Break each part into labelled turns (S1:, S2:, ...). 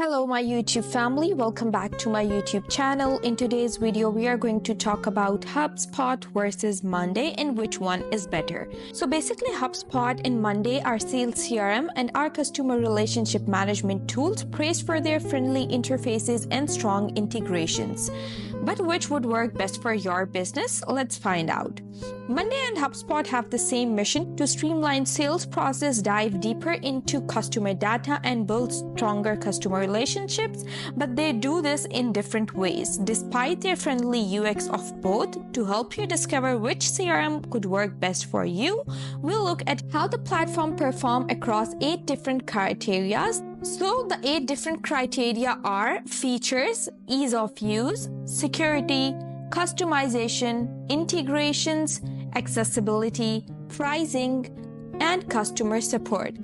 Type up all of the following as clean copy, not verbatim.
S1: Hello my YouTube family, welcome back to my YouTube channel. In today's video we are going to talk about HubSpot versus Monday and which one is better. So basically HubSpot and Monday are sales CRM and are customer relationship management tools praised for their friendly interfaces and strong integrations. But which would work best for your business? Let's find out. Monday and HubSpot have the same mission to streamline sales process, dive deeper into customer data, and build stronger customer relationships, but they do this in different ways. Despite their friendly UX of both, to help you discover which CRM could work best for you, we'll look at how the platform perform across 8 different criteria. So the 8 different criteria are features, ease of use, security, customization, integrations, accessibility, pricing, and customer support.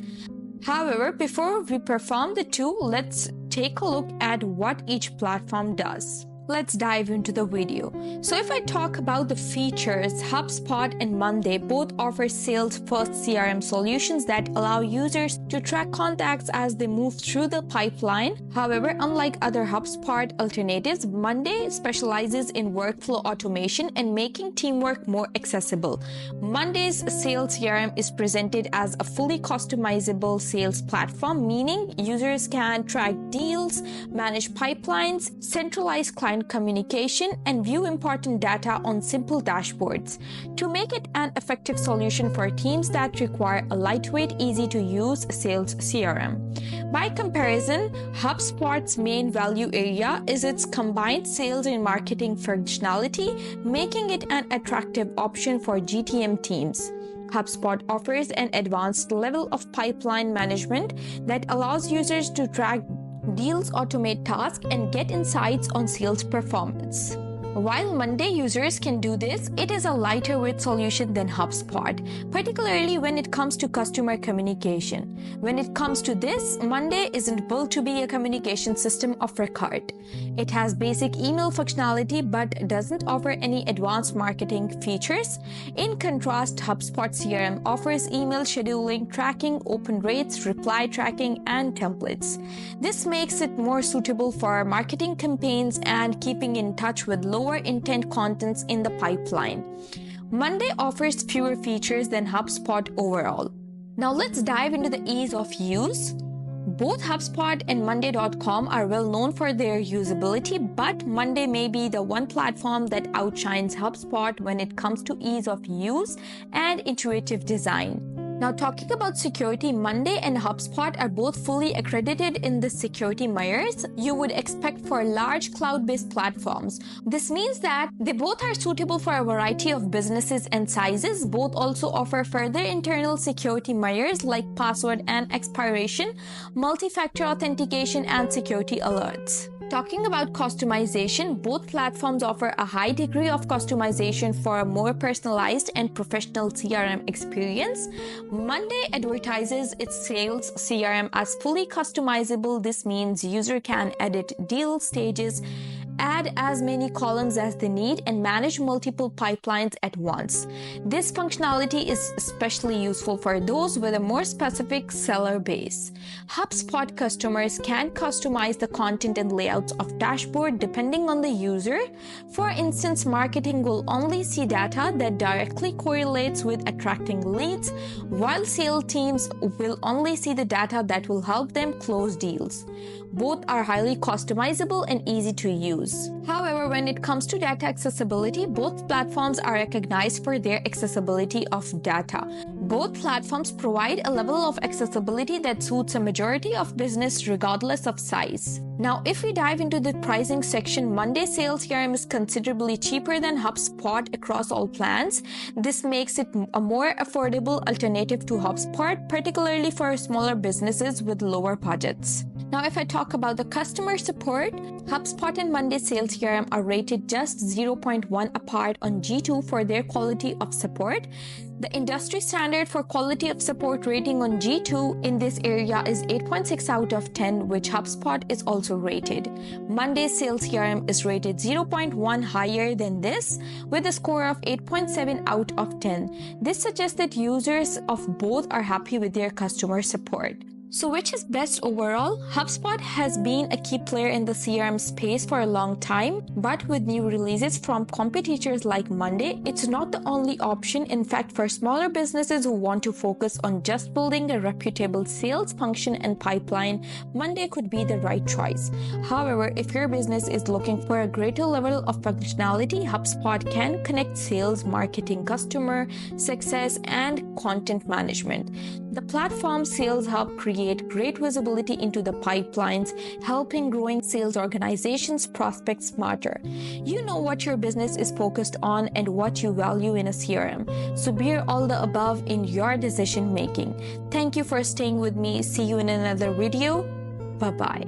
S1: However, before we perform the two, let's take a look at what each platform does. Let's dive into the video. So if I talk about the features, HubSpot and Monday both offer sales-first CRM solutions that allow users to track contacts as they move through the pipeline. However, unlike other HubSpot alternatives, Monday specializes in workflow automation and making teamwork more accessible. Monday's sales CRM is presented as a fully customizable sales platform, meaning users can track deals, manage pipelines, centralize client communication, and view important data on simple dashboards. To make it an effective solution for teams that require a lightweight, easy-to-use sales CRM. By comparison, HubSpot's main value area is its combined sales and marketing functionality, making it an attractive option for GTM teams. HubSpot offers an advanced level of pipeline management that allows users to track deals, automate tasks, and get insights on sales performance. While Monday users can do this, it is a lighter weight solution than HubSpot, particularly when it comes to customer communication. When it comes to this, Monday isn't built to be a communication system of record. It has basic email functionality but doesn't offer any advanced marketing features. In contrast, HubSpot CRM offers email scheduling, tracking, open rates, reply tracking, and templates. This makes it more suitable for marketing campaigns and keeping in touch with lower intent contents in the pipeline. Monday offers fewer features than HubSpot overall. Now let's dive into the ease of use. Both HubSpot and Monday.com are well known for their usability, but Monday may be the one platform that outshines HubSpot when it comes to ease of use and intuitive design. Now talking about security, Monday and HubSpot are both fully accredited in the security mirrors you would expect for large cloud-based platforms. This means that they both are suitable for a variety of businesses and sizes. Both also offer further internal security mirrors like password and expiration, multi-factor authentication, and security alerts. Talking about customization, both platforms offer a high degree of customization for a more personalized and professional CRM experience. Monday advertises its sales CRM as fully customizable. This means user can edit deal stages, add as many columns as they need, and manage multiple pipelines at once. This functionality is especially useful for those with a more specific seller base. HubSpot customers can customize the content and layouts of dashboard depending on the user. For instance, marketing will only see data that directly correlates with attracting leads, while sales teams will only see the data that will help them close deals. Both are highly customizable and easy to use. However, when it comes to data accessibility, both platforms are recognized for their accessibility of data. Both platforms provide a level of accessibility that suits a majority of business regardless of size. Now, if we dive into the pricing section, Monday Sales CRM is considerably cheaper than HubSpot across all plans. This makes it a more affordable alternative to HubSpot, particularly for smaller businesses with lower budgets. Now, if I talk about the customer support, HubSpot and Monday Sales CRM are rated just 0.1 apart on G2 for their quality of support. The industry standard for quality of support rating on G2 in this area is 8.6 out of 10, which HubSpot is also rated. Monday Sales CRM is rated 0.1 higher than this, with a score of 8.7 out of 10. This suggests that users of both are happy with their customer support. So which is best overall? HubSpot has been a key player in the CRM space for a long time, but with new releases from competitors like Monday, it's not the only option. In fact, for smaller businesses who want to focus on just building a reputable sales function and pipeline, Monday could be the right choice. However, if your business is looking for a greater level of functionality, HubSpot can connect sales, marketing, customer success, and content management. The platform Sales Hub creates great visibility into the pipelines, helping growing sales organizations prospect smarter. You know what your business is focused on and what you value in a CRM. So be all the above in your decision making. Thank you for staying with me. See you in another video. Bye-bye.